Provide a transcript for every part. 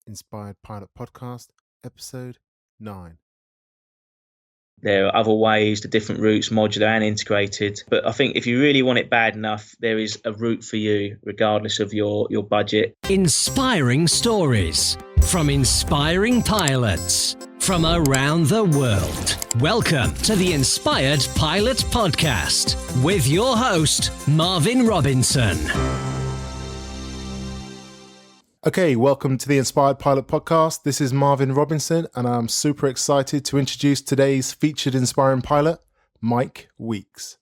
Inspired Pilot Podcast, Episode 9. There are other ways, the different routes, modular and integrated. But I think if you really want it bad enough, there is a route for you, regardless of your budget. Inspiring stories from inspiring pilots from around the world. Welcome to the Inspired Pilot Podcast with your host, Marvin Robinson. Okay, welcome to the Inspired Pilot Podcast. This is Marvin Robinson, and I'm super excited to introduce today's featured inspiring pilot, Mike Weeks.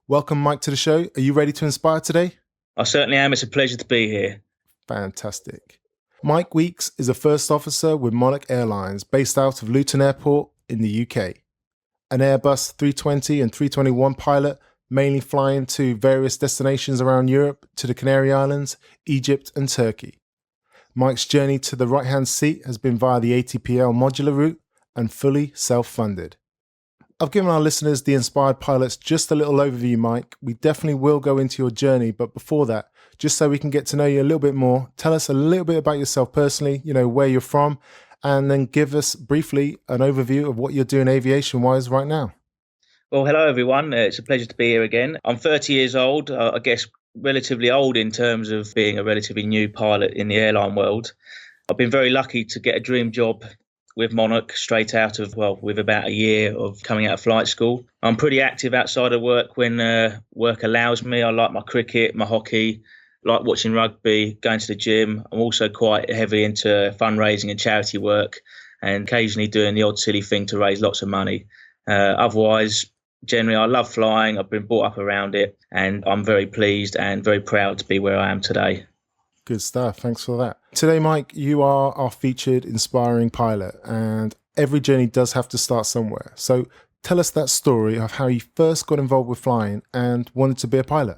Welcome, Mike, to the show. Are you ready to inspire today? I certainly am. It's a pleasure to be here. Fantastic. Mike Weeks is a first officer with Monarch Airlines based out of Luton Airport in the UK. An Airbus A320 and A321 pilot, mainly flying to various destinations around Europe, to the Canary Islands, Egypt and Turkey. Mike's journey to the right-hand seat has been via the ATPL Modular route and fully self-funded. I've given our listeners, the Inspired Pilots, just a little overview, Mike. We definitely will go into your journey, but before that, just so we can get to know you a little bit more, tell us a little bit about yourself personally, where you're from, and then give us briefly an overview of what you're doing aviation-wise right now. Well, hello, everyone. It's a pleasure to be here again. I'm 30 years old, I guess relatively old in terms of being a relatively new pilot in the airline world. I've been very lucky to get a dream job with Monarch straight out of, with about a year of coming out of flight school. I'm pretty active outside of work when work allows me. I like my cricket, my hockey, like watching rugby, going to the gym. I'm also quite heavy into fundraising and charity work and occasionally doing the odd silly thing to raise lots of money. Otherwise, generally, I love flying. I've been brought up around it, and I'm very pleased and very proud to be where I am today. Good stuff. Thanks for that. Today, Mike, you are our featured inspiring pilot, and every journey does have to start somewhere. So tell us that story of how you first got involved with flying and wanted to be a pilot.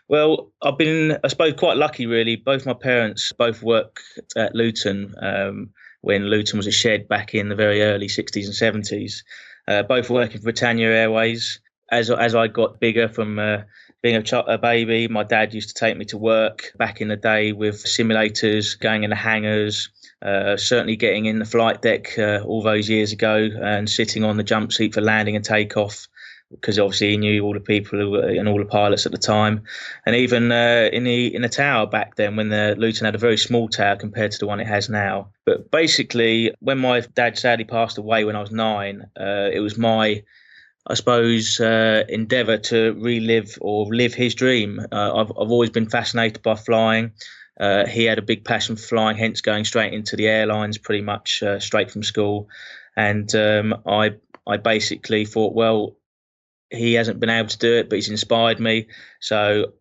Well, I've been, I suppose, quite lucky, really. Both my parents both worked at Luton when Luton was a shed back in the very early 60s and 70s. Both working for Britannia Airways. As I got bigger from being a baby, my dad used to take me to work back in the day with simulators, going in the hangars, certainly getting in the flight deck all those years ago and sitting on the jump seat for landing and takeoff, because obviously he knew all the people and all the pilots at the time. And even in the tower back then, when the Luton had a very small tower compared to the one it has now. But basically, when my dad sadly passed away when I was 9, it was my, I suppose, endeavour to relive or live his dream. I've always been fascinated by flying. He had a big passion for flying, hence going straight into the airlines pretty much straight from school. And I basically thought, well, he hasn't been able to do it, but he's inspired me. So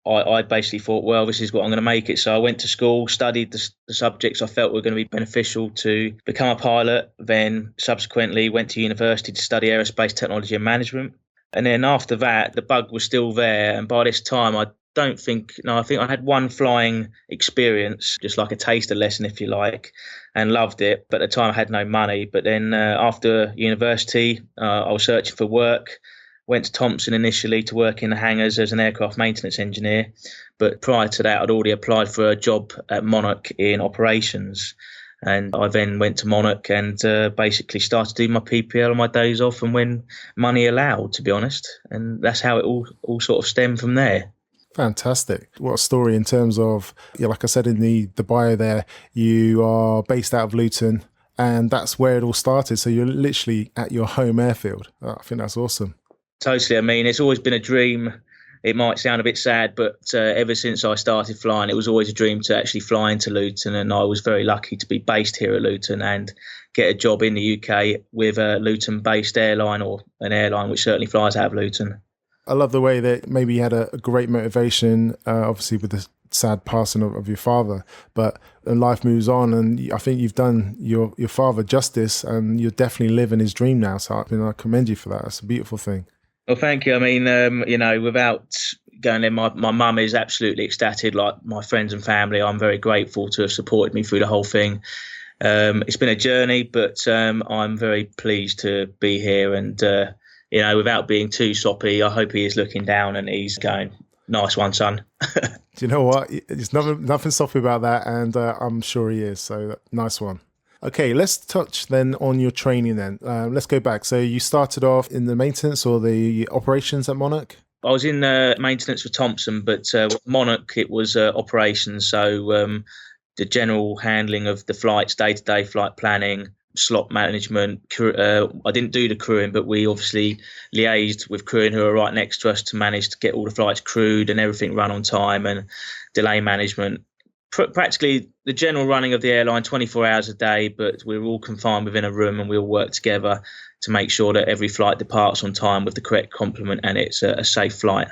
I basically thought, well, this is what I'm going to make it. So I went to school, studied the subjects I felt were going to be beneficial to become a pilot, then subsequently went to university to study aerospace technology and management. And then after that, the bug was still there. And by this time, I think I had one flying experience, just like a taster lesson, if you like, and loved it. But at the time, I had no money. But then after university, I was searching for work. Went to Thompson initially to work in the hangars as an aircraft maintenance engineer. But prior to that, I'd already applied for a job at Monarch in operations. And I then went to Monarch and basically started doing my PPL on my days off and when money allowed, to be honest. And that's how it all sort of stemmed from there. Fantastic. What a story in terms of, like I said in the bio there, you are based out of Luton and that's where it all started. So you're literally at your home airfield. I think that's awesome. Totally. I mean, it's always been a dream. It might sound a bit sad, but ever since I started flying, it was always a dream to actually fly into Luton. And I was very lucky to be based here at Luton and get a job in the UK with a Luton-based airline, or an airline which certainly flies out of Luton. I love the way that maybe you had a great motivation, obviously with the sad passing of your father, but life moves on, and I think you've done your father justice and you're definitely living his dream now. So I commend you for that. It's a beautiful thing. Well, thank you. I mean, without going there, my mum is absolutely ecstatic, like my friends and family. I'm very grateful to have supported me through the whole thing. It's been a journey, but I'm very pleased to be here. And, without being too soppy, I hope he is looking down and he's going, nice one, son. Do you know what? There's nothing soft about that, and I'm sure he is. So nice one. Okay, let's touch then on your training then. Let's go back. So you started off in the maintenance or the operations at Monarch? I was in maintenance for Thompson, but Monarch, it was operations. So the general handling of the flights, day-to-day flight planning, slot management. I didn't do the crewing, but we obviously liaised with crewing who are right next to us to manage to get all the flights crewed and everything run on time, and delay management. Practically the general running of the airline 24 hours a day, but we're all confined within a room and we all work together to make sure that every flight departs on time with the correct complement and it's a safe flight.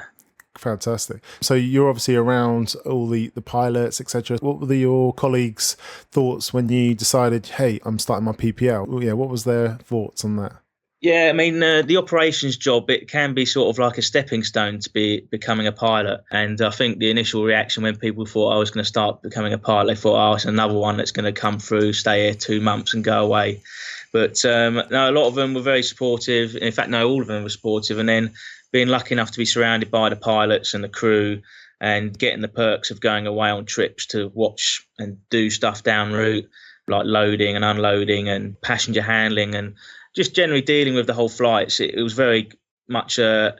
Fantastic. So you're obviously around all the pilots, etc. What were your colleagues' thoughts when you decided, hey, I'm starting my PPL? Yeah, what was their thoughts on that? Yeah, I mean, the operations job, it can be sort of like a stepping stone to becoming a pilot. And I think the initial reaction when people thought I was going to start becoming a pilot, they thought, oh, it's another one that's going to come through, stay here 2 months and go away. But no, a lot of them were very supportive. In fact, no, all of them were supportive. And then being lucky enough to be surrounded by the pilots and the crew and getting the perks of going away on trips to watch and do stuff down route, like loading and unloading and passenger handling and just generally dealing with the whole flights. It was very much a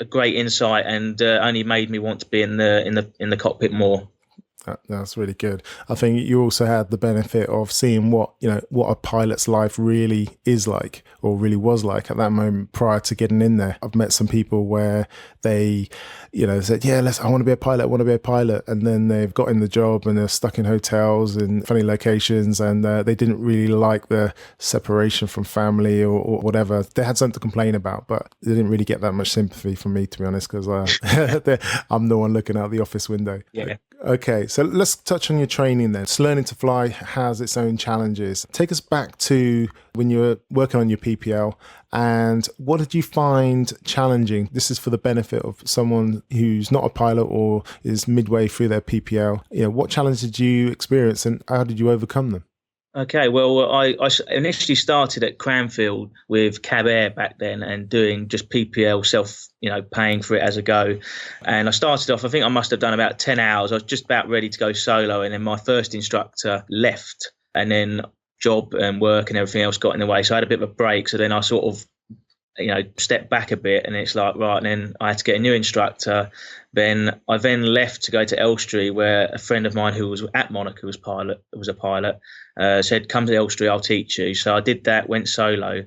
great insight and only made me want to be in the cockpit more. That's really good. I think you also had the benefit of seeing what a pilot's life really is like, or really was like at that moment prior to getting in there. I've met some people where they, said, yeah, I want to be a pilot. And then they've got in the job and they're stuck in hotels in funny locations, and they didn't really like the separation from family or whatever. They had something to complain about, but they didn't really get that much sympathy from me, to be honest, because I'm the one looking out the office window. Yeah. Okay, so let's touch on your training then. So learning to fly has its own challenges. Take us back to when you were working on your PPL, and what did you find challenging? This is for the benefit of someone who's not a pilot or is midway through their PPL. What challenges did you experience and how did you overcome them? Okay, well, I initially started at Cranfield with Cab Air back then and doing just PPL self, paying for it as a go. And I started off, I think I must have done about 10 hours. I was just about ready to go solo. And then my first instructor left, and then job and work and everything else got in the way. So I had a bit of a break. So then I sort of, stepped back a bit, and it's like, right, and then I had to get a new instructor. Then I left to go to Elstree, where a friend of mine who was at Monarch, who was a pilot, said, come to Elstree, I'll teach you. So I did that, went solo.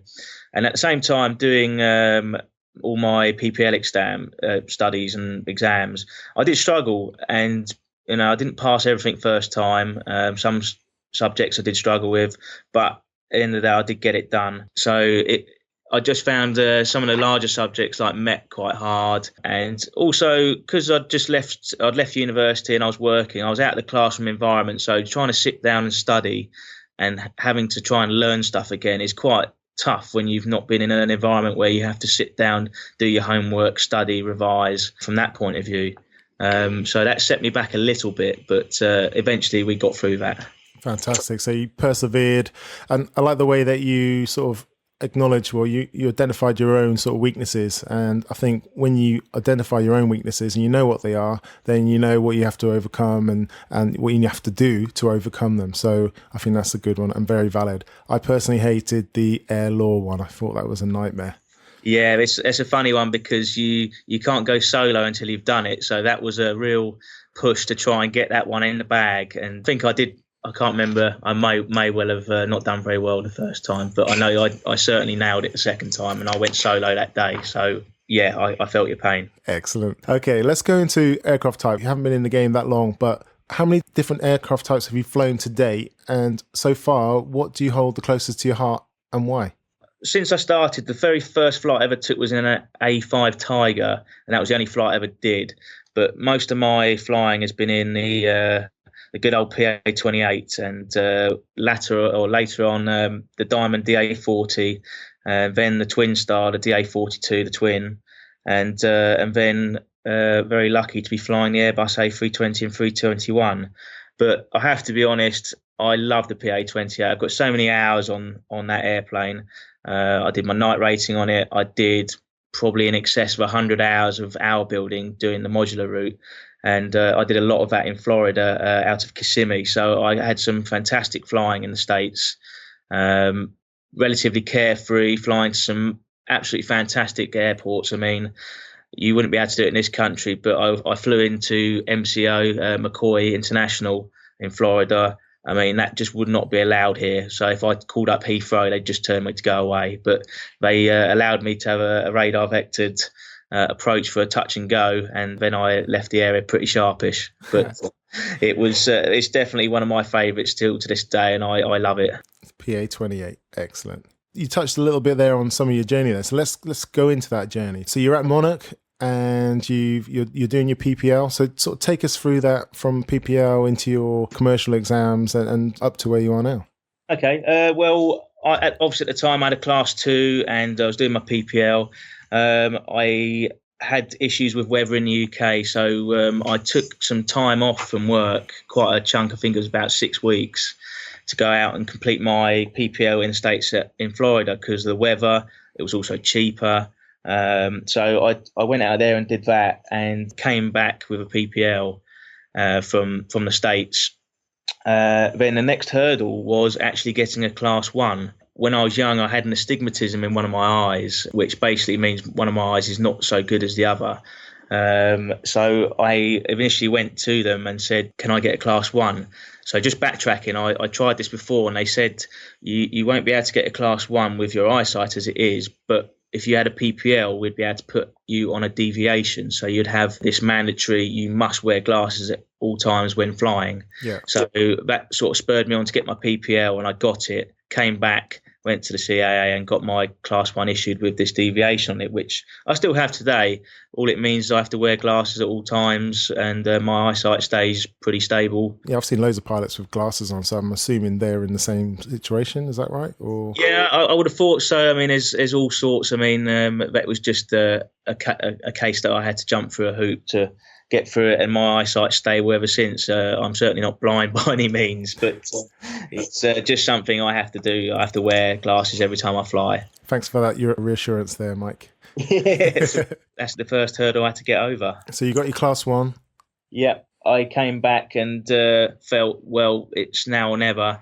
And at the same time doing all my PPL exam studies and exams, I did struggle, and I didn't pass everything first time. Some subjects I did struggle with, but at the end of the day I did get it done. So I just found some of the larger subjects like MET quite hard, and also because I'd left university and I was working, I was out of the classroom environment, so trying to sit down and study and having to try and learn stuff again is quite tough when you've not been in an environment where you have to sit down, do your homework, study, revise from that point of view. So that set me back a little bit, but eventually we got through that. Fantastic. So you persevered, and I like the way that you sort of acknowledge, you identified your own sort of weaknesses. And I think when you identify your own weaknesses and you know what they are, then you know what you have to overcome and what you have to do to overcome them. So I think that's a good one and very valid. I personally hated the air law one. I thought that was a nightmare. Yeah, it's a funny one because you can't go solo until you've done it. So that was a real push to try and get that one in the bag. And I think I can't remember. I may well have not done very well the first time, but I know I certainly nailed it the second time, and I went solo that day. So yeah, I felt your pain. Excellent. Okay, let's go into aircraft type. You haven't been in the game that long, but how many different aircraft types have you flown to date? And so far, what do you hold the closest to your heart and why? Since I started, the very first flight I ever took was in an A5 Tiger, and that was the only flight I ever did. But most of my flying has been in the good old PA-28 and later on the Diamond DA-40, then the Twin Star, the DA-42, the Twin, and then very lucky to be flying the Airbus A320 and 321. But I have to be honest, I love the PA-28. I've got so many hours on that airplane. I did my night rating on it. I did probably in excess of 100 hours of hour building doing the modular route. and I did a lot of that in Florida out of Kissimmee. So I had some fantastic flying in the States, relatively carefree, flying to some absolutely fantastic airports. I mean, you wouldn't be able to do it in this country, but I flew into MCO, McCoy International in Florida. I mean, that just would not be allowed here. So if I called up Heathrow, they'd just tell me to go away. But they allowed me to have a radar vectored approach for a touch and go, and then I left the area pretty sharpish. But it's definitely one of my favourites still to this day, and I love it. PA28, excellent. You touched a little bit there on some of your journey there, so let's go into that journey. So you're at Monarch, and you're doing your PPL. So sort of take us through that from PPL into your commercial exams and up to where you are now. Okay. Well, obviously at the time I had a Class 2 and I was doing my PPL. I had issues with weather in the UK, so I took some time off from work, quite a chunk. I think it was about 6 weeks, to go out and complete my PPL in the States in Florida because of the weather. It was also cheaper. So I went out there and did that and came back with a PPL from the States. Then the next hurdle was actually getting a Class 1. When I was young, I had an astigmatism in one of my eyes, which basically means one of my eyes is not so good as the other. So I initially went to them and said, can I get a Class 1? So just backtracking, I tried this before and they said, you won't be able to get a Class 1 with your eyesight as it is, but if you had a PPL, we'd be able to put you on a deviation. So you'd have this mandatory, you must wear glasses at all times when flying. Yeah. So that sort of spurred me on to get my PPL, and I got it, came back, went to the CAA and got my Class 1 issued with this deviation on it, which I still have today. All it means is I have to wear glasses at all times, and my eyesight stays pretty stable. Yeah, I've seen loads of pilots with glasses on, so I'm assuming they're in the same situation. Is that right? Or yeah, I would have thought so. I mean, there's all sorts. I mean, that was just a case that I had to jump through a hoop to get through it, and my eyesight stable ever since. I'm certainly not blind by any means, but it's just something I have to do. I have to wear glasses every time I fly. Thanks for that, your reassurance there, Mike. Yes, that's the first hurdle I had to get over. So you got your Class 1? Yeah, I came back and felt, well, it's now or never.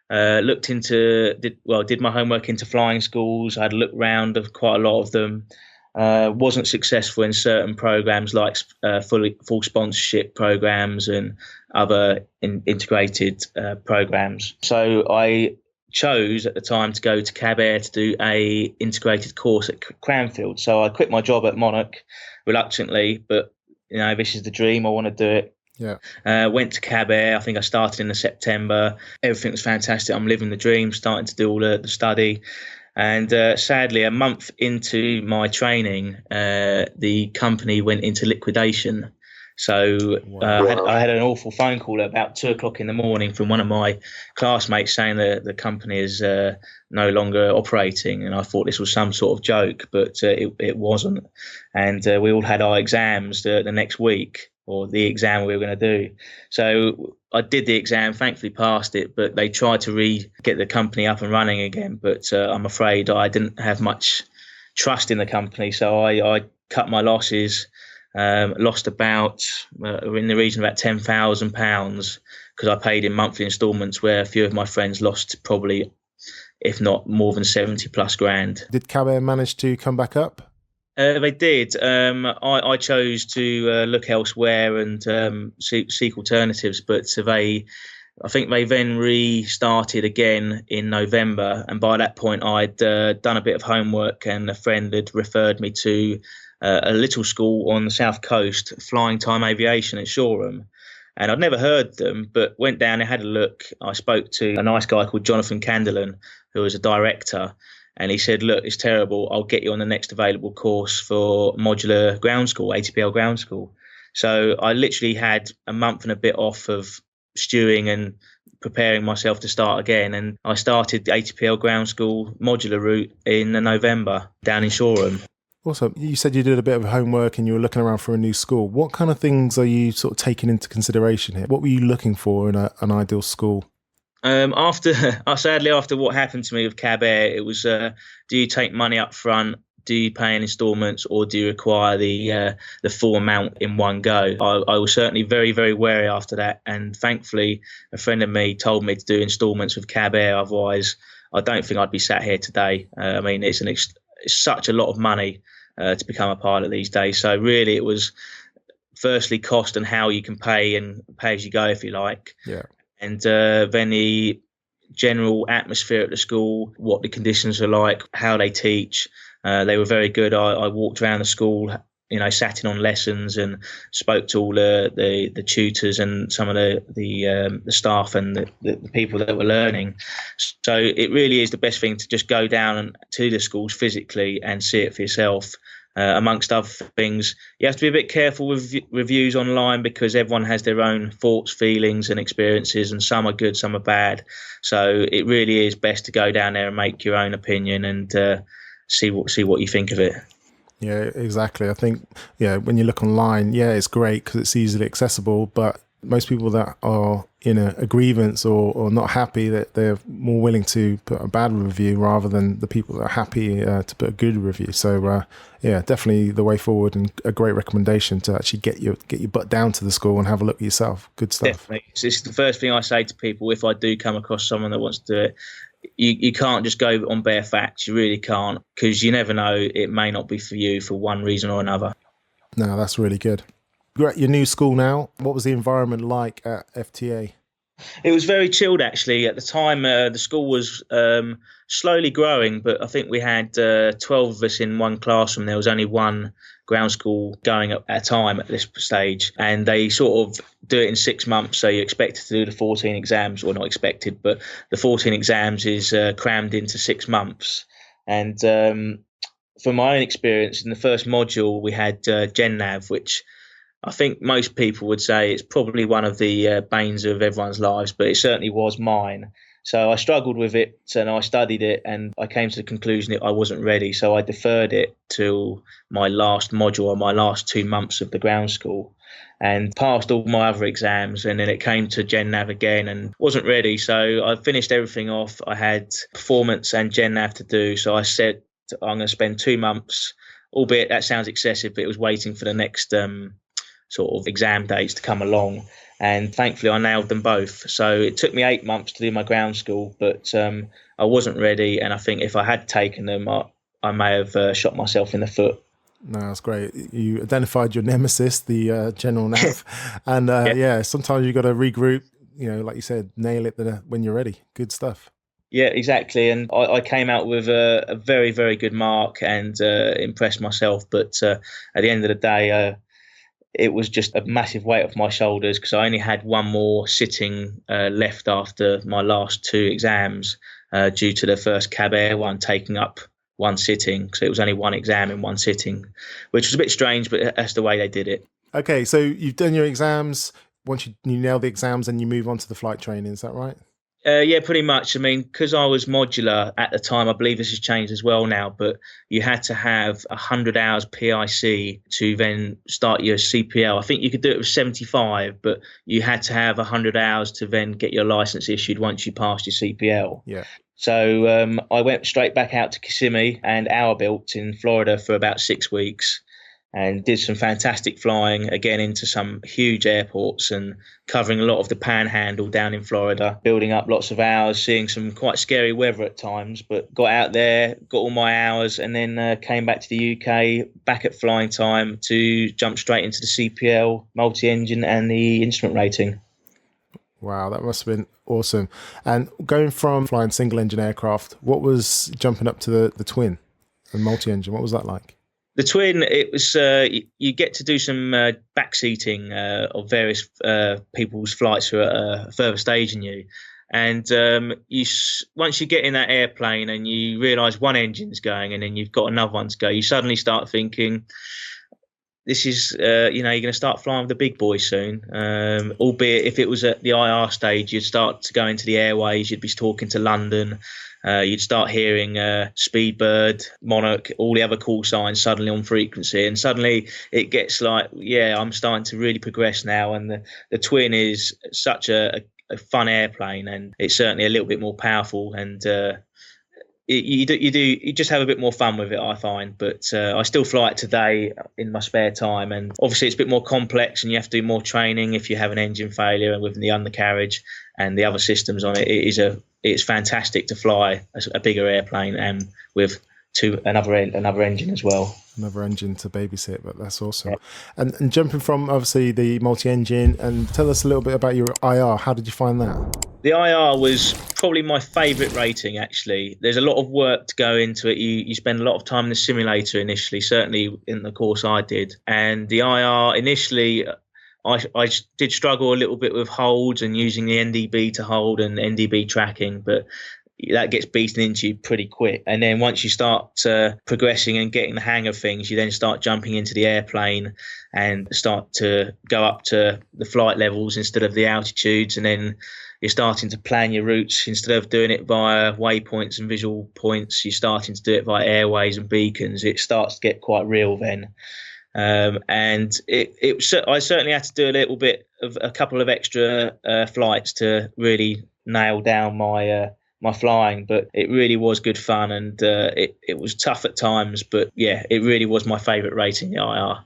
Looked into, did my homework into flying schools. I had a look round of quite a lot of them. Wasn't successful in certain programs like full sponsorship programs and other integrated programs. So I chose at the time to go to Cadet to do a integrated course at Cranfield. So I quit my job at Monarch reluctantly, but this is the dream. I want to do it. Yeah. Went to Cadet. I think I started in September. Everything was fantastic. I'm living the dream, starting to do all the study. And sadly, a month into my training, the company went into liquidation. So I had an awful phone call at about 2:00 in the morning from one of my classmates saying that the company is no longer operating. And I thought this was some sort of joke, but it wasn't. And we all had our exams the next week, or the exam we were going to do. So I did the exam, thankfully passed it, but they tried to get the company up and running again. But I'm afraid I didn't have much trust in the company. So I cut my losses, lost about, in the region of about £10,000 because I paid in monthly instalments, where a few of my friends lost probably, if not more than 70 plus grand. Did Cadet manage to come back up? They did. I chose to look elsewhere and seek alternatives, but I think they then restarted again in November. And by that point, I'd done a bit of homework, and a friend had referred me to a little school on the south coast, Flying Time Aviation at Shoreham. And I'd never heard them, but went down and had a look. I spoke to a nice guy called Jonathan Candelan, who was a director. And he said, look, it's terrible. I'll get you on the next available course for modular ground school, ATPL ground school. So I literally had a month and a bit off of stewing and preparing myself to start again. And I started the ATPL ground school modular route in November down in Shoreham. Also, you said you did a bit of homework and you were looking around for a new school. What kind of things are you sort of taking into consideration here? What were you looking for in an ideal school? Sadly, after what happened to me with Cadet, it was, do you take money up front? do you pay in instalments or do you require the full amount in one go? I was certainly very, very wary after that. And thankfully, a friend of me told me to do instalments with Cadet. Otherwise, I don't think I'd be sat here today. I mean, it's such a lot of money to become a pilot these days. So really, it was firstly cost and how you can pay and pay as you go, if you like. Yeah. And then the general atmosphere at the school, what the conditions are like, how they teach. They were very good. I walked around the school, sat in on lessons and spoke to all the tutors and some of the staff and the people that were learning. So it really is the best thing to just go down to the schools physically and see it for yourself. Amongst other things, you have to be a bit careful with reviews online because everyone has their own thoughts, feelings and experiences, and some are good, some are bad. So it really is best to go down there and make your own opinion and see what you think of it. Yeah, exactly. I think, when you look online, it's great because it's easily accessible, but most people that are in a grievance or not happy, that they're more willing to put a bad review rather than the people that are happy to put a good review. So definitely the way forward, and a great recommendation to actually get your butt down to the school and have a look at yourself. Good stuff. Definitely. It's the first thing I say to people if I do come across someone that wants to do it. You can't just go on bare facts. You really can't, because you never know, it may not be for you for one reason or another. No, that's really good. You're at your new school now. What was the environment like at FTA? It was very chilled, actually. At the time, the school was slowly growing, but I think we had 12 of us in one classroom. There was only one ground school going at a time at this stage, and they sort of do it in 6 months. So you're expected to do the 14 exams, or not expected, but the 14 exams is crammed into 6 months. And from my own experience, in the first module, we had GenNav, which I think most people would say it's probably one of the banes of everyone's lives, but it certainly was mine. So I struggled with it and I studied it, and I came to the conclusion that I wasn't ready. So I deferred it till my last module, or my last 2 months of the ground school, and passed all my other exams. And then it came to GenNav again and wasn't ready. So I finished everything off. I had performance and GenNav to do. So I said, I'm going to spend 2 months, albeit that sounds excessive, but it was waiting for the next sort of exam dates to come along, and thankfully I nailed them both. So it took me 8 months to do my ground school, but I wasn't ready, and I think if I had taken them, I may have shot myself in the foot. No, that's great. You identified your nemesis, the general nav, and sometimes you got to regroup. Like you said, nail it when you're ready. Good stuff. Yeah, exactly. And I came out with a very, very good mark and impressed myself. But at the end of the day, it was just a massive weight off my shoulders because I only had one more sitting left after my last 2 exams due to the first Cadet one taking up one sitting. So it was only one exam in one sitting, which was a bit strange, but that's the way they did it. Okay, so you've done your exams. Once you nail the exams, and you move on to the flight training, is that right? Yeah, pretty much. I mean, because I was modular at the time, I believe this has changed as well now, but you had to have 100 hours PIC to then start your CPL. I think you could do it with 75, but you had to have 100 hours to then get your license issued once you passed your CPL. Yeah. So I went straight back out to Kissimmee and 𝗟𝗶𝗶𝗆 in Florida for about 6 weeks, and did some fantastic flying, again into some huge airports and covering a lot of the panhandle down in Florida, building up lots of hours, seeing some quite scary weather at times, but got out there, got all my hours, and then came back to the UK, back at flying time to jump straight into the CPL, multi-engine and the instrument rating. Wow, that must have been awesome. And going from flying single-engine aircraft, what was jumping up to the twin and multi-engine? What was that like? The twin, it was you get to do some backseating of various people's flights who are at a further stage than you, and once you get in that airplane and you realise one engine's going and then you've got another one to go, you suddenly start thinking, this is you're going to start flying with the big boys soon. Albeit if it was at the IR stage, you'd start to go into the airways, you'd be talking to London. You'd start hearing Speedbird, Monarch, all the other call signs suddenly on frequency, and suddenly it gets like, I'm starting to really progress now. And the twin is such a fun airplane, and it's certainly a little bit more powerful. And you just have a bit more fun with it, I find. But I still fly it today in my spare time, and obviously it's a bit more complex, and you have to do more training if you have an engine failure and with the undercarriage and the other systems on it. It's fantastic to fly a bigger airplane and with another engine as well. Another engine to babysit, but that's awesome. Yeah. And jumping from obviously the multi-engine, and tell us a little bit about your IR. How did you find that? The IR was probably my favourite rating, actually. There's a lot of work to go into it. You spend a lot of time in the simulator initially, certainly in the course I did. And the IR initially, I did struggle a little bit with holds and using the NDB to hold and NDB tracking, but that gets beaten into you pretty quick. And then once you start progressing and getting the hang of things, you then start jumping into the airplane and start to go up to the flight levels instead of the altitudes. And then you're starting to plan your routes. Instead of doing it via waypoints and visual points, you're starting to do it via airways and beacons. It starts to get quite real then. And I certainly had to do a couple of extra flights to really nail down my flying, but it really was good fun, and it was tough at times, but yeah, it really was my favourite rating, the IR.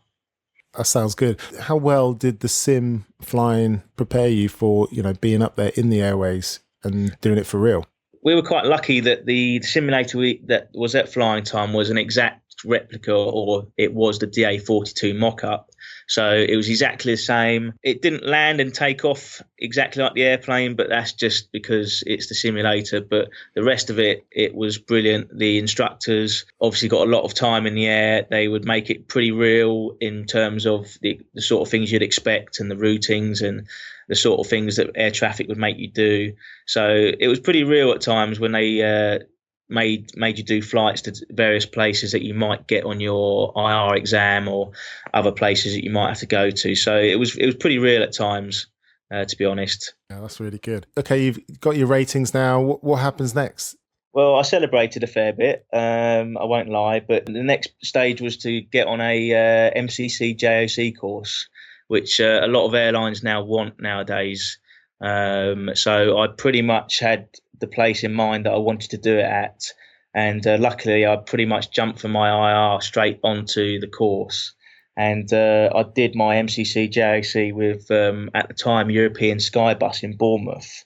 That sounds good. How well did the sim flying prepare you for, being up there in the airways and doing it for real? We were quite lucky that the simulator that was at flying time was an exact replica, or it was the DA42 mock-up. So it was exactly the same. It didn't land and take off exactly like the airplane, but that's just because it's the simulator. But the rest of it was brilliant. The instructors obviously got a lot of time in the air. They would make it pretty real in terms of the sort of things you'd expect and the routings and the sort of things that air traffic would make you do. So it was pretty real at times when they made you do flights to various places that you might get on your IR exam or other places that you might have to go to. So it was pretty real at times, to be honest. Yeah, that's really good. Okay, you've got your ratings now. What happens next? Well, I celebrated a fair bit, I won't lie, but the next stage was to get on a 𝗍𝗂𝗃𝗃 course, which a lot of airlines now want nowadays. So I pretty much had the place in mind that I wanted to do it at, and luckily I pretty much jumped from my IR straight onto the course, and I did my 𝗍𝗂𝗃𝗃 with at the time European Skybus in Bournemouth,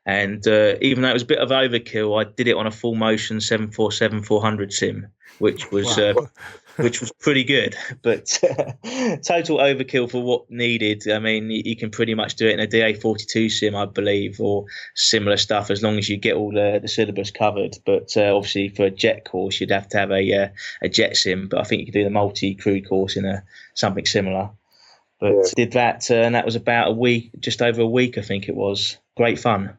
and even though it was a bit of overkill, I did it on a full motion 747-400 sim, which was wow. Which was pretty good, but total overkill for what needed. I mean, you can pretty much do it in a DA42 sim, I believe, or similar stuff, as long as you get all the syllabus covered. But obviously, for a jet course, you'd have to have a jet sim. But I think you could do the multi-crew course in something similar. But did that, and that was about a week, just over a week, I think it was. Great fun.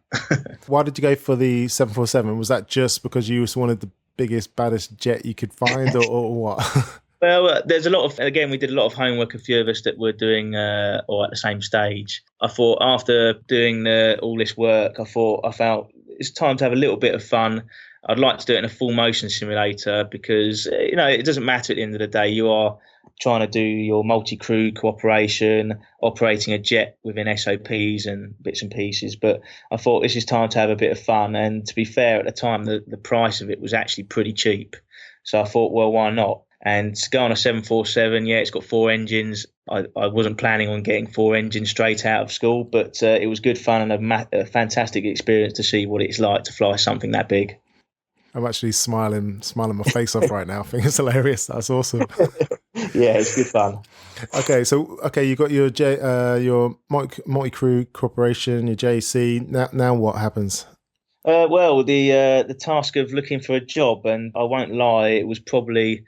Why did you go for the 747? Was that just because you just wanted the biggest, baddest jet you could find, or what? Well, there's a lot of, again, we did a lot of homework, a few of us that were doing or at the same stage. I thought after doing all this work, I felt it's time to have a little bit of fun. I'd like to do it in a full motion simulator because, it doesn't matter at the end of the day. You are trying to do your multi-crew cooperation, operating a jet within SOPs and bits and pieces. But I thought this is time to have a bit of fun. And to be fair, at the time, the price of it was actually pretty cheap. So I thought, well, why not? And to go on a 747, it's got 4 engines. I wasn't planning on getting 4 engines straight out of school, but it was good fun and a fantastic experience to see what it's like to fly something that big. I'm actually smiling my face off right now. I think it's hilarious. That's awesome. Yeah, it's good fun. Okay, so you got your multi-crew corporation, your JC. Now what happens? Well, the task of looking for a job, and I won't lie, it was probably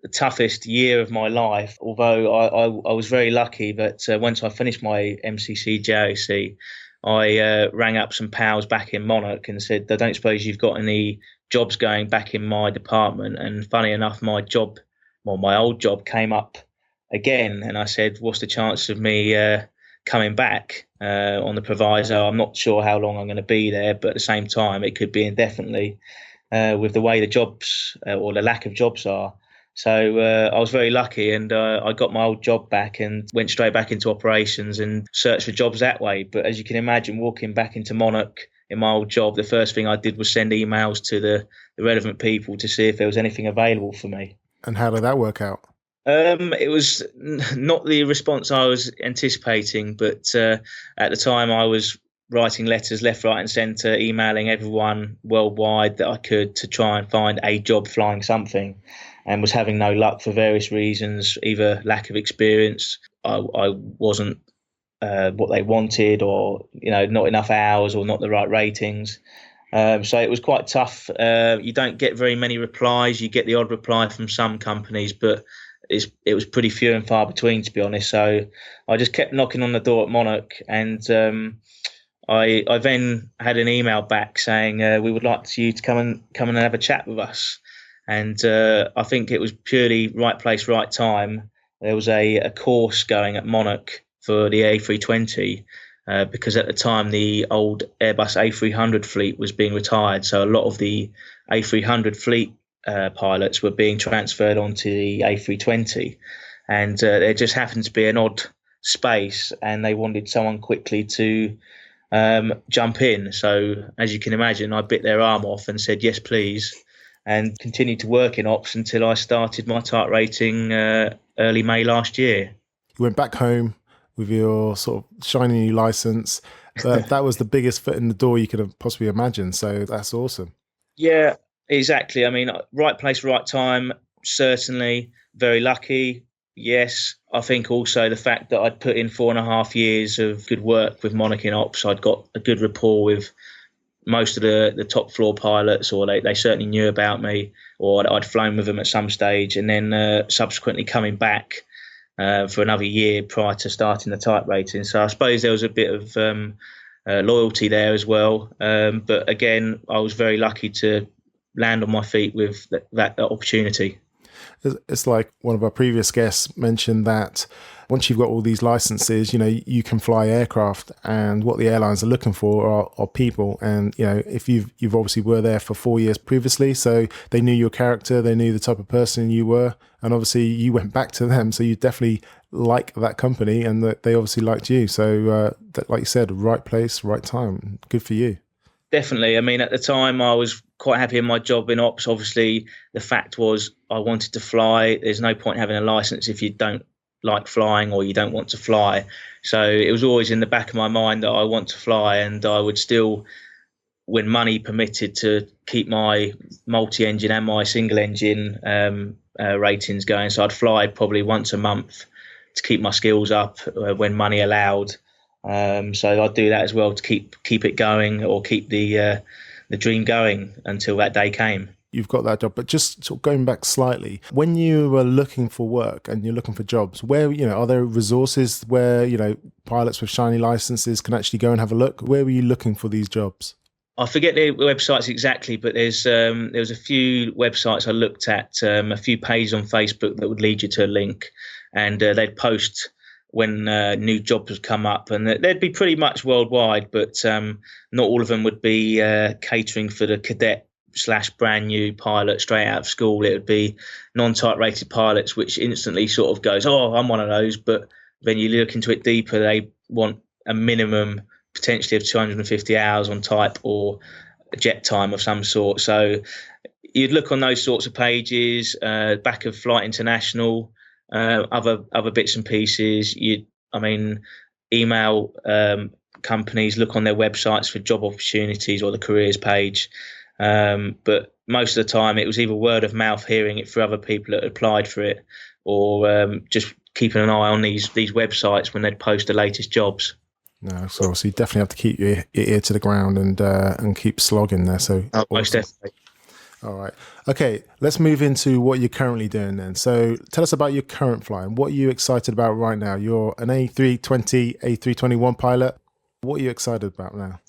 the toughest year of my life. Although I was very lucky that once I finished my 𝗍𝗂𝗃𝗃, I rang up some pals back in Monarch and said, I don't suppose you've got any jobs going back in my department. And funny enough, my old job came up again, and I said, what's the chance of me coming back on the proviso? I'm not sure how long I'm going to be there, but at the same time, it could be indefinitely with the way the jobs or the lack of jobs are. So I was very lucky, and I got my old job back and went straight back into operations and searched for jobs that way. But as you can imagine, walking back into Monarch in my old job, the first thing I did was send emails to the the relevant people to see if there was anything available for me. And how did that work out? It was not the response I was anticipating, but at the time I was writing letters left, right and centre, emailing everyone worldwide that I could to try and find a job flying something, and was having no luck for various reasons, either lack of experience, I wasn't what they wanted, or not enough hours, or not the right ratings. So it was quite tough. You don't get very many replies. You get the odd reply from some companies, but it was pretty few and far between, to be honest. So I just kept knocking on the door at Monarch, and I then had an email back saying we would like you to come and have a chat with us. And I think it was purely right place, right time. There was a course going at Monarch for the A320 because at the time the old Airbus A300 fleet was being retired. So a lot of the A300 fleet pilots were being transferred onto the A320. And there just happened to be an odd space, and they wanted someone quickly to jump in. So as you can imagine, I bit their arm off and said, yes, please, and continued to work in ops until I started my type rating early May last year. You went back home with your sort of shiny new license. That was the biggest foot in the door you could have possibly imagined. So that's awesome. Yeah, exactly. I mean, right place, right time, certainly. Very lucky. Yes. I think also the fact that I'd put in 4.5 years of good work with Monarch in ops, I'd got a good rapport with most of the top floor pilots, or they certainly knew about me, or I'd flown with them at some stage, and then subsequently coming back for another year prior to starting the type rating. So I suppose there was a bit of loyalty there as well. But again, I was very lucky to land on my feet with that opportunity. It's like one of our previous guests mentioned that once you've got all these licenses, you can fly aircraft, and what the airlines are looking for are people. And, if you've obviously were there for 4 years previously, so they knew your character, they knew the type of person you were, and obviously you went back to them. So you definitely like that company, and that they obviously liked you. So that, like you said, right place, right time. Good for you. Definitely. I mean, at the time, I was quite happy in my job in ops. Obviously, the fact was I wanted to fly. There's no point having a license if you don't like flying or you don't want to fly. So it was always in the back of my mind that I want to fly, and I would still, when money permitted, to keep my multi-engine and my single-engine ratings going. So I'd fly probably once a month to keep my skills up when money allowed. So I'd do that as well to keep it going, or keep the dream going until that day came. You've got that job, but just sort of going back slightly, when you were looking for work and you're looking for jobs, where, are there resources where, pilots with shiny licenses can actually go and have a look? Where were you looking for these jobs? I forget the websites exactly, but there was a few websites I looked at, a few pages on Facebook that would lead you to a link, and they'd post when new jobs would come up, and they'd be pretty much worldwide, but not all of them would be catering for the cadet / brand new pilot straight out of school. It would be non-type rated pilots, which instantly sort of goes, oh, I'm one of those. But then you look into it deeper, they want a minimum potentially of 250 hours on type or jet time of some sort. So you'd look on those sorts of pages, back of Flight International, other bits and pieces. Email companies, look on their websites for job opportunities or the careers page. But most of the time it was either word of mouth, hearing it through other people that applied for it, or just keeping an eye on these websites when they'd post the latest jobs. No, so you definitely have to keep your ear to the ground and keep slogging there. So most definitely. All right. Okay, let's move into what you're currently doing then. So tell us about your current flying. What are you excited about right now? You're an A320, A321 pilot. What are you excited about now?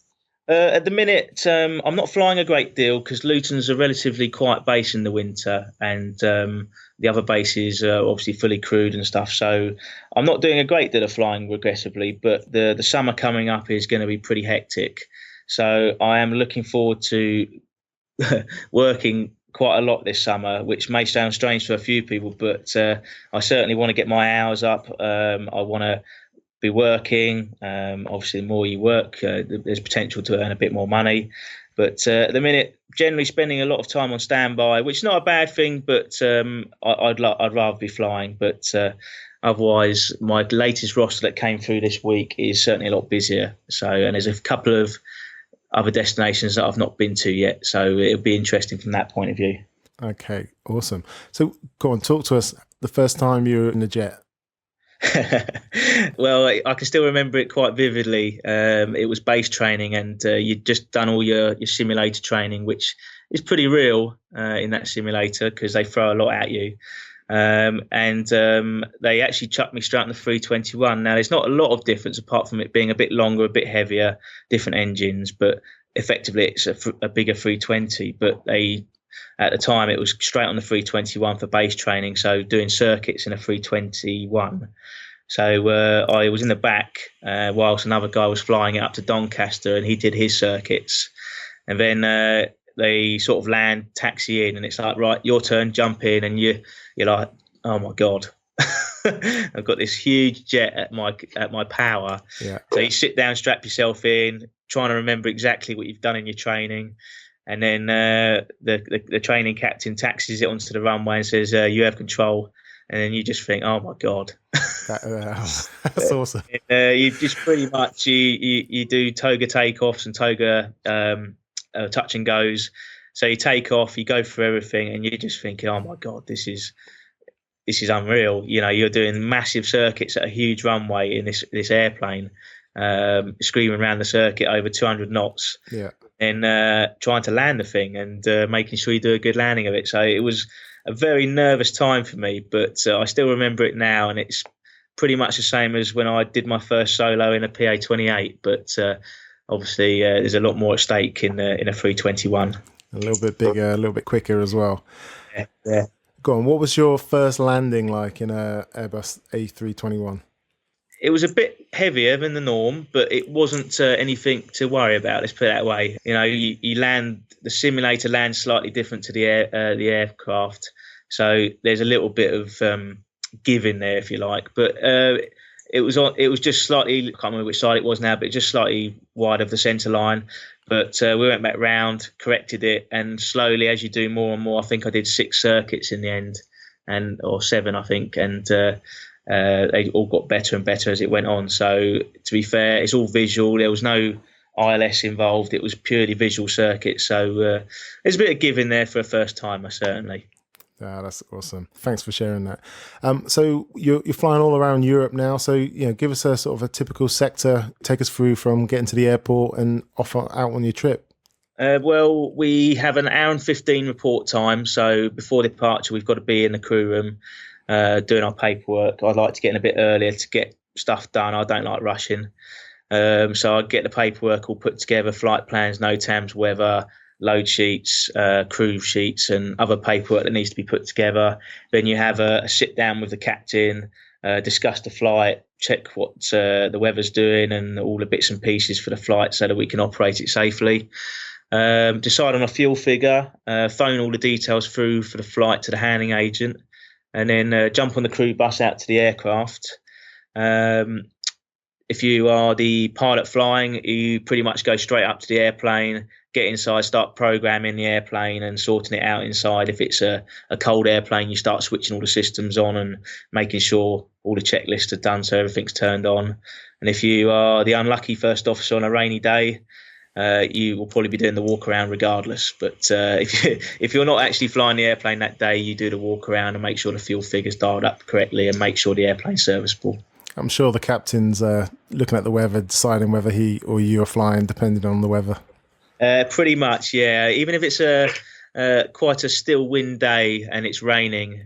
At the minute, I'm not flying a great deal because Luton's a relatively quiet base in the winter, and the other bases are obviously fully crewed and stuff. So I'm not doing a great deal of flying regrettably, but the summer coming up is going to be pretty hectic. So I am looking forward to working quite a lot this summer, which may sound strange to a few people, but I certainly want to get my hours up. I want to be working. Obviously, the more you work, there's potential to earn a bit more money. But at the minute, generally spending a lot of time on standby, which is not a bad thing, but I'd rather be flying. But otherwise, my latest roster that came through this week is certainly a lot busier. So, and there's a couple of other destinations that I've not been to yet. So it'll be interesting from that point of view. Okay, awesome. So go on, talk to us the first time you were in a jet. Well, I can still remember it quite vividly. It was base training, and you'd just done all your simulator training, which is pretty real in that simulator because they throw a lot at you. And they actually chucked me straight on the 321. Now, there's not a lot of difference apart from it being a bit longer, a bit heavier, different engines, but effectively it's a bigger 320. But at the time, it was straight on the 321 for base training, so doing circuits in a 321. So I was in the back whilst another guy was flying it up to Doncaster, and he did his circuits. And then they sort of land, taxi in, and it's like, right, your turn, jump in, and you're like, oh my God. I've got this huge jet at my power. Yeah. So you sit down, strap yourself in, trying to remember exactly what you've done in your training. And then the training captain taxis it onto the runway and says, you have control. And then you just think, oh, my God. That's awesome. You just pretty much, you do toga takeoffs and toga touch and goes. So you take off, you go through everything, and you're just thinking, oh, my God, this is unreal. You know, you're doing massive circuits at a huge runway in this airplane, screaming around the circuit over 200 knots. Yeah. And trying to land the thing and making sure you do a good landing of it. So it was a very nervous time for me, but I still remember it now, and it's pretty much the same as when I did my first solo in a PA-28. But obviously, there's a lot more at stake in a 321. A little bit bigger, a little bit quicker as well. Yeah. Go on. What was your first landing like in a Airbus A321? It was a bit heavier than the norm, but it wasn't anything to worry about. Let's put it that way. You know, you land, the simulator lands slightly different to the aircraft, so there's a little bit of give in there, if you like. But it was just slightly, I can't remember which side it was now, but just slightly wide of the centre line. But we went back round, corrected it, and slowly, as you do more and more, I think I did 6 circuits in the end, or 7, I think, and. They all got better and better as it went on. So to be fair, it's all visual. There was no ILS involved. It was purely visual circuits. So there's a bit of give in there for a first timer, certainly. That's awesome. Thanks for sharing that. So you're flying all around Europe now. So give us a sort of a typical sector. Take us through from getting to the airport and off out on your trip. Well, we have an hour and 15 report time. So before departure, we've got to be in the crew room. Doing our paperwork. I'd like to get in a bit earlier to get stuff done. I don't like rushing. So I get the paperwork all put together, flight plans, NOTAMs, weather, load sheets, crew sheets, and other paperwork that needs to be put together. Then you have a sit down with the captain, discuss the flight, check what the weather's doing and all the bits and pieces for the flight so that we can operate it safely. Decide on a fuel figure, phone all the details through for the flight to the handling agent. And then jump on the crew bus out to the aircraft. If you are the pilot flying, you pretty much go straight up to the airplane, get inside, start programming the airplane and sorting it out inside. If it's a cold airplane, you start switching all the systems on and making sure all the checklists are done so everything's turned on. And if you are the unlucky first officer on a rainy day, you will probably be doing the walk around regardless. But if you're not actually flying the airplane that day, you do the walk around and make sure the fuel figure's dialed up correctly and make sure the airplane's serviceable. I'm sure the captain's looking at the weather, deciding whether he or you are flying, depending on the weather. Pretty much, yeah. Even if it's quite a still wind day and it's raining,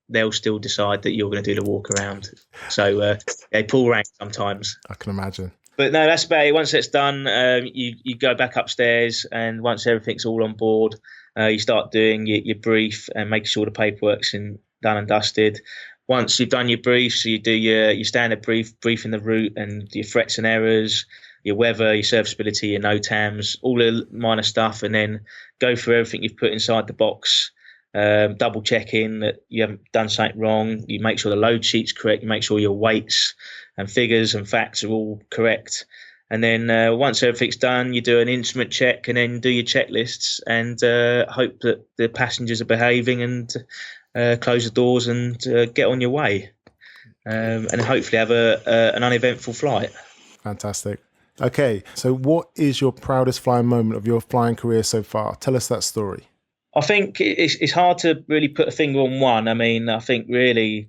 they'll still decide that you're going to do the walk around. So they pull rank sometimes. I can imagine. But no, that's about it. Once that's done, you go back upstairs, and once everything's all on board, you start doing your brief and making sure the paperwork's done and dusted. Once you've done your brief, so you do your standard briefing the route and your threats and errors, your weather, your serviceability, your NOTAMs, all the minor stuff, and then go through everything you've put inside the box. Double checking that you haven't done something wrong. You make sure the load sheet's correct. You make sure your weights and figures and facts are all correct. And then once everything's done, you do an instrument check and then do your checklists and hope that the passengers are behaving and close the doors and get on your way. And hopefully have an uneventful flight. Fantastic. Okay, so what is your proudest flying moment of your flying career so far? Tell us that story. I think it's hard to really put a finger on one. I mean, I think really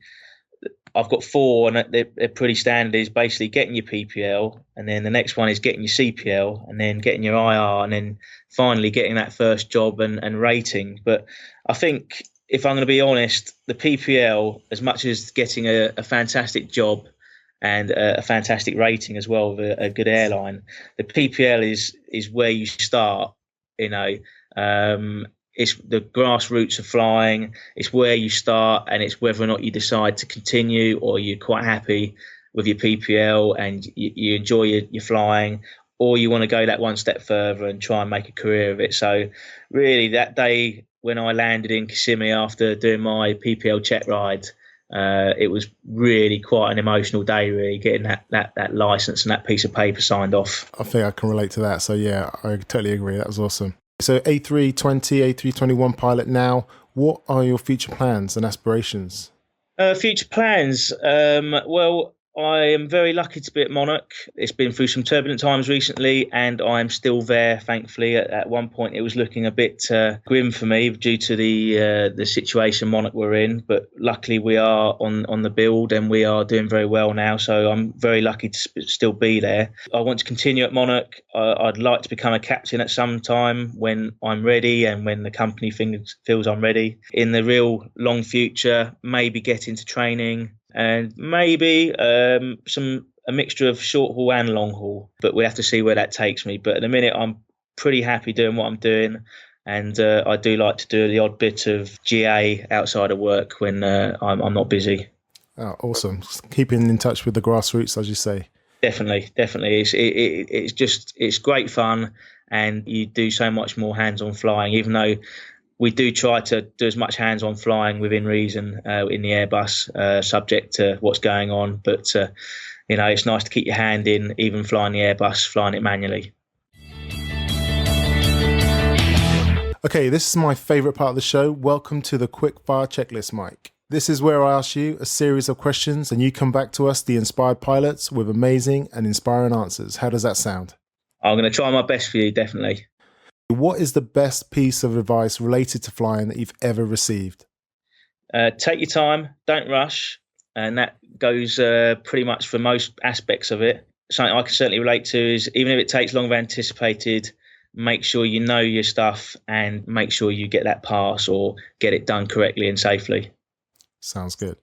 I've got four, and they're pretty standard. Is basically getting your PPL, and then the next one is getting your CPL, and then getting your IR, and then finally getting that first job and rating. But I think, if I'm going to be honest, the PPL, as much as getting a fantastic job and a fantastic rating as well with a good airline, the PPL is where you start. You know, it's the grassroots of flying. It's where you start, and it's whether or not you decide to continue or you're quite happy with your PPL and you enjoy your flying, or you want to go that one step further and try and make a career of it. So really that day when I landed in Kissimmee after doing my PPL check ride, it was really quite an emotional day, really, getting that license and that piece of paper signed off. I think I can relate to that. So yeah, I totally agree. That was awesome. So A320, A321 pilot now, what are your future plans and aspirations? Future plans? Well, I am very lucky to be at Monarch. It's been through some turbulent times recently, and I'm still there, thankfully. At one point, it was looking a bit grim for me due to the situation Monarch were in. But luckily, we are on the build, and we are doing very well now. So I'm very lucky to still be there. I want to continue at Monarch. I'd like to become a captain at some time when I'm ready and when the company feels I'm ready. In the real long future, maybe get into training. And maybe a mixture of short haul and long haul, but we have to see where that takes me. But at the minute, I'm pretty happy doing what I'm doing, and I do like to do the odd bit of GA outside of work when I'm not busy. Oh, awesome! Keeping in touch with the grassroots, as you say. Definitely. It's great fun, and you do so much more hands-on flying, even though we do try to do as much hands-on flying within reason in the Airbus, subject to what's going on. But, it's nice to keep your hand in, even flying the Airbus, flying it manually. Okay, this is my favourite part of the show. Welcome to the Quick Fire Checklist, Mike. This is where I ask you a series of questions and you come back to us, the inspired pilots, with amazing and inspiring answers. How does that sound? I'm going to try my best for you, definitely. What is the best piece of advice related to flying that you've ever received? Take your time, don't rush. And that goes pretty much for most aspects of it. Something I can certainly relate to is, even if it takes longer than anticipated, make sure you know your stuff and make sure you get that pass or get it done correctly and safely. Sounds good.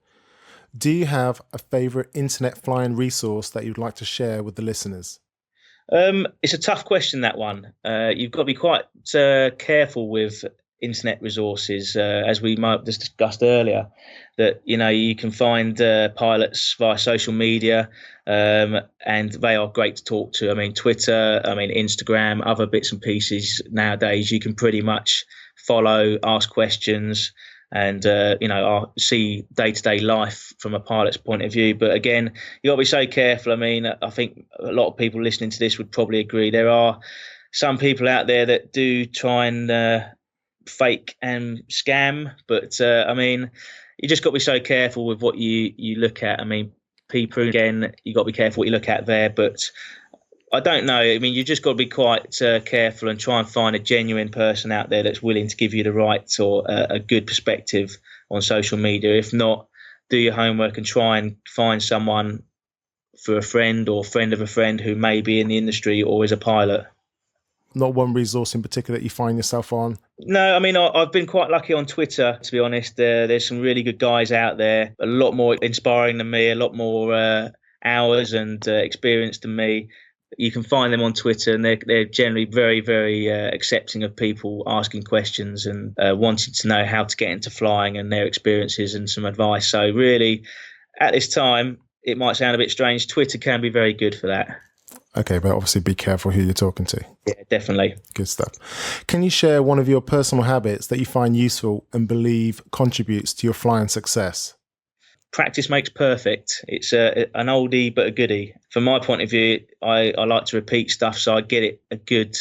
Do you have a favourite internet flying resource that you'd like to share with the listeners? It's a tough question, that one. You've got to be quite careful with internet resources, as we might have just discussed earlier, that, you can find pilots via social media, and they are great to talk to. I mean, Twitter, Instagram, other bits and pieces nowadays, you can pretty much follow, ask questions, and see day-to-day life from a pilot's point of view. But again, you got to be so careful. I mean, I think a lot of people listening to this would probably agree. There are some people out there that do try and fake and scam, but you just got to be so careful with what you look at. I mean, people, again, you got to be careful what you look at there, but I don't know. I mean, you just got to be quite careful and try and find a genuine person out there that's willing to give you the right or a good perspective on social media. If not, do your homework and try and find someone for a friend or friend of a friend who may be in the industry or is a pilot. Not one resource in particular that you find yourself on? No, I mean, I've been quite lucky on Twitter, to be honest. There's some really good guys out there, a lot more inspiring than me, a lot more hours and experience than me. You can find them on Twitter, and they're generally very, very accepting of people asking questions and wanting to know how to get into flying and their experiences and some advice. So really, at this time, it might sound a bit strange, Twitter can be very good for that. Okay, but obviously be careful who you're talking to. Yeah, definitely. Good stuff. Can you share one of your personal habits that you find useful and believe contributes to your flying success? practice makes perfect. It's an oldie but a goodie. From my point of view, I like to repeat stuff, so I get it a good.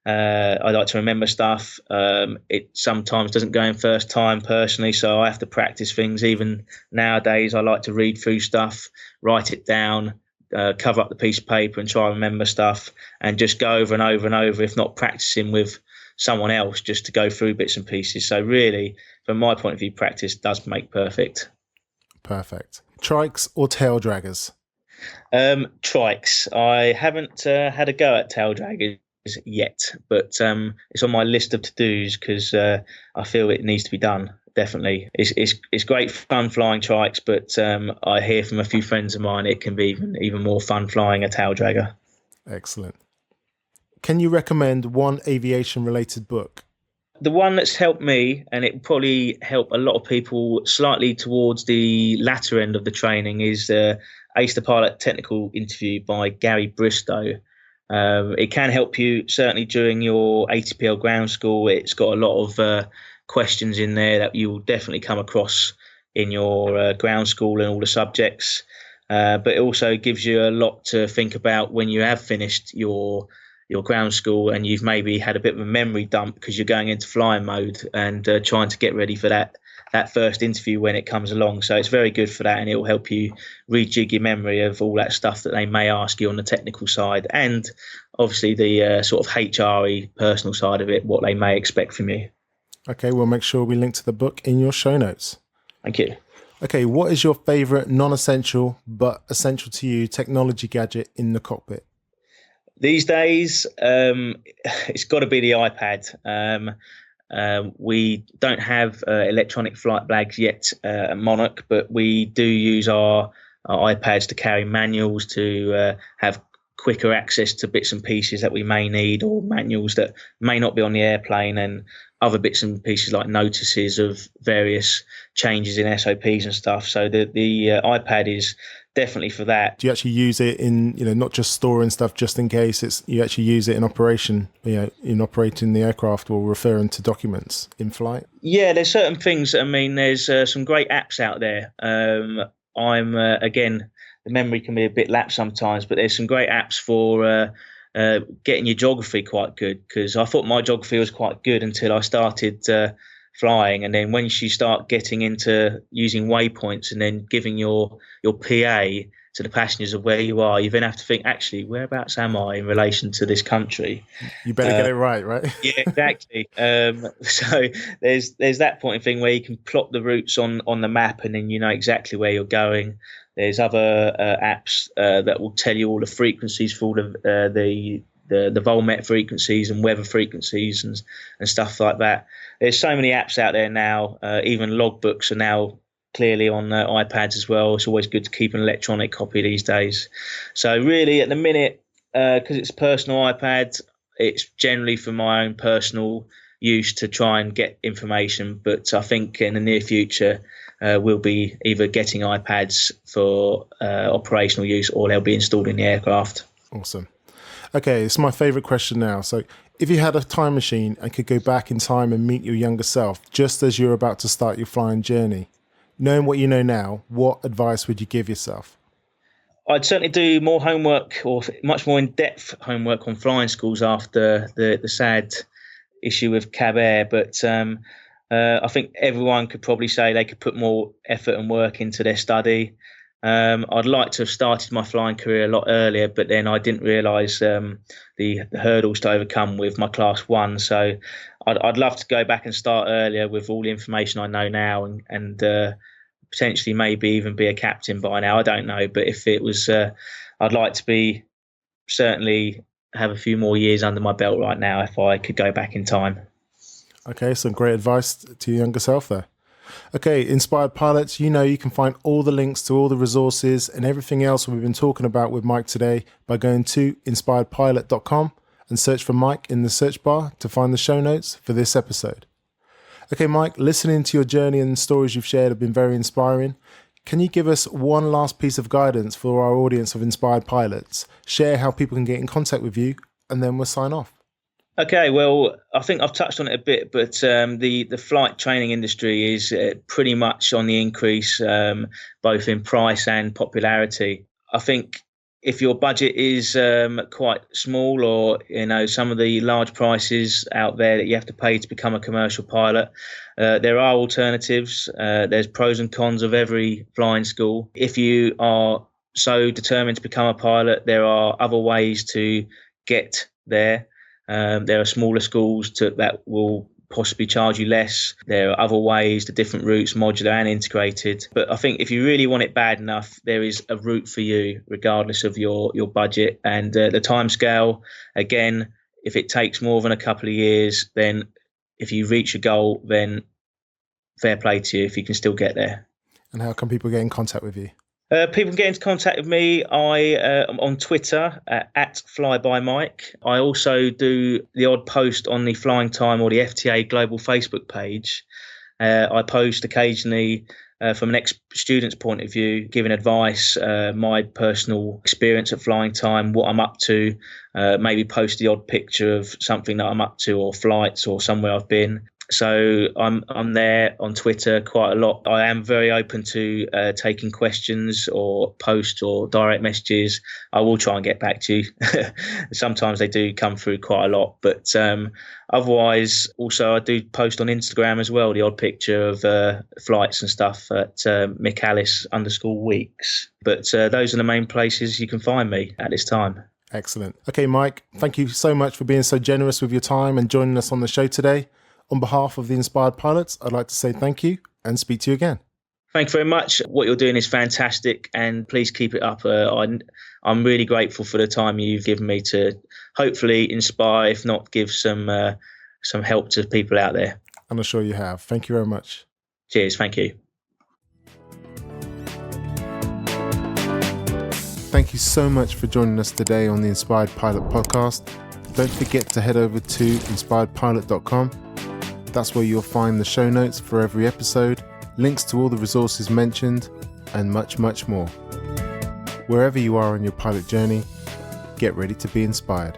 I like to remember stuff. It sometimes doesn't go in first time personally, so I have to practice things. Even nowadays, I like to read through stuff, write it down, cover up the piece of paper and try and remember stuff, and just go over and over and over, if not practicing with someone else, just to go through bits and pieces. So really, from my point of view, practice does make perfect. Perfect. Trikes or tail draggers? Trikes. I haven't had a go at tail draggers yet, but it's on my list of to-dos because I feel it needs to be done. Definitely, it's great fun flying trikes, but I hear from a few friends of mine it can be even more fun flying a tail dragger. Excellent. Can you recommend one aviation related book? The one that's helped me, and it will probably help a lot of people slightly towards the latter end of the training, is Ace the Pilot Technical Interview by 𝗘𝗽𝗶𝗀𝗽𝗍. It can help you certainly during your ATPL ground school. It's got a lot of questions in there that you will definitely come across in your ground school and all the subjects. But it also gives you a lot to think about when you have finished your ground school and you've maybe had a bit of a memory dump because you're going into flying mode and trying to get ready for that first interview when it comes along. So it's very good for that, and it will help you rejig your memory of all that stuff that they may ask you on the technical side, and obviously the sort of HRE personal side of it, what they may expect from you. Okay, we'll make sure we link to the book in your show notes. Thank you. Okay, what is your favourite non-essential but essential to you technology gadget in the cockpit? These days, it's got to be the iPad. We don't have electronic flight bags yet at Monarch, but we do use our iPads to carry manuals, to have quicker access to bits and pieces that we may need, or manuals that may not be on the airplane, and other bits and pieces like notices of various changes in SOPs and stuff. So the iPad is definitely for that. Do you actually use it in, not just storing stuff just in case, you actually use it in operation, in operating the aircraft or referring to documents in flight? Yeah, there's certain things. I mean, there's some great apps out there. Again, the memory can be a bit lapsed sometimes, but there's some great apps for getting your geography quite good, because I thought my geography was quite good until I started flying, and then once you start getting into using waypoints and then giving your PA to the passengers of where you are, you then have to think, actually, whereabouts am I in relation to this country? You better get it right? Yeah, exactly. So there's that point of thing where you can plot the routes on the map, and then you know exactly where you're going. There's other apps that will tell you all the frequencies for all the volmet frequencies and weather frequencies and stuff like that. There's so many apps out there now. Even logbooks are now clearly on iPads as well. It's always good to keep an electronic copy these days. So really, at the minute, because it's a personal iPad, it's generally for my own personal use to try and get information. But I think in the near future, we'll be either getting iPads for operational use, or they'll be installed in the aircraft. Awesome. Okay, it's my favourite question now. So if you had a time machine and could go back in time and meet your younger self just as you're about to start your flying journey, knowing what you know now, what advice would you give yourself? I'd certainly do more homework, or much more in-depth homework on flying schools after the sad issue with Cadet, but I think everyone could probably say they could put more effort and work into their study. I'd like to have started my flying career a lot earlier, but then I didn't realise the hurdles to overcome with my Class 1. So I'd love to go back and start earlier with all the information I know now, and potentially maybe even be a captain by now. I don't know, but if it was, I'd like to certainly have a few more years under my belt right now if I could go back in time. Okay, some great advice to your younger self there. Okay, Inspired Pilots, you can find all the links to all the resources and everything else we've been talking about with Mike today by going to inspiredpilot.com and search for Mike in the search bar to find the show notes for this episode. Okay, Mike, listening to your journey and stories you've shared have been very inspiring. Can you give us one last piece of guidance for our audience of Inspired Pilots? Share how people can get in contact with you, and then we'll sign off. Okay, well, I think I've touched on it a bit, but the flight training industry is pretty much on the increase, both in price and popularity. I think if your budget is quite small, or some of the large prices out there that you have to pay to become a commercial pilot, there are alternatives. There's pros and cons of every flying school. If you are so determined to become a pilot, there are other ways to get there. There are smaller schools that will possibly charge you less. There are other ways, the different routes, modular and integrated. But I think if you really want it bad enough, there is a route for you, regardless of your budget. And the timescale, again, if it takes more than a couple of years, then if you reach your goal, then fair play to you if you can still get there. And how can people get in contact with you? People can get into contact with me. I am on Twitter at @flyby_Mike. I also do the odd post on the Flying Time or the FTA Global Facebook page. I post occasionally from an ex-student's point of view, giving advice, my personal experience at Flying Time, what I'm up to, maybe post the odd picture of something that I'm up to, or flights or somewhere I've been. So I'm there on Twitter quite a lot. I am very open to taking questions or posts or direct messages. I will try and get back to you. Sometimes they do come through quite a lot, but otherwise, also I do post on Instagram as well, the odd picture of flights and stuff at 𝗜𝗶𝗀𝗽𝗏𝗃. But those are the main places you can find me at this time. Excellent. Okay, Mike, thank you so much for being so generous with your time and joining us on the show today. On behalf of the Inspired Pilots, I'd like to say thank you and speak to you again. Thank you very much. What you're doing is fantastic, and please keep it up. I'm really grateful for the time you've given me to hopefully inspire, if not give some help to people out there. And I'm sure you have. Thank you very much. Cheers. Thank you. Thank you so much for joining us today on the Inspired Pilot podcast. Don't forget to head over to inspiredpilot.com. That's where you'll find the show notes for every episode, links to all the resources mentioned, and much, much more. Wherever you are on your pilot journey, get ready to be inspired.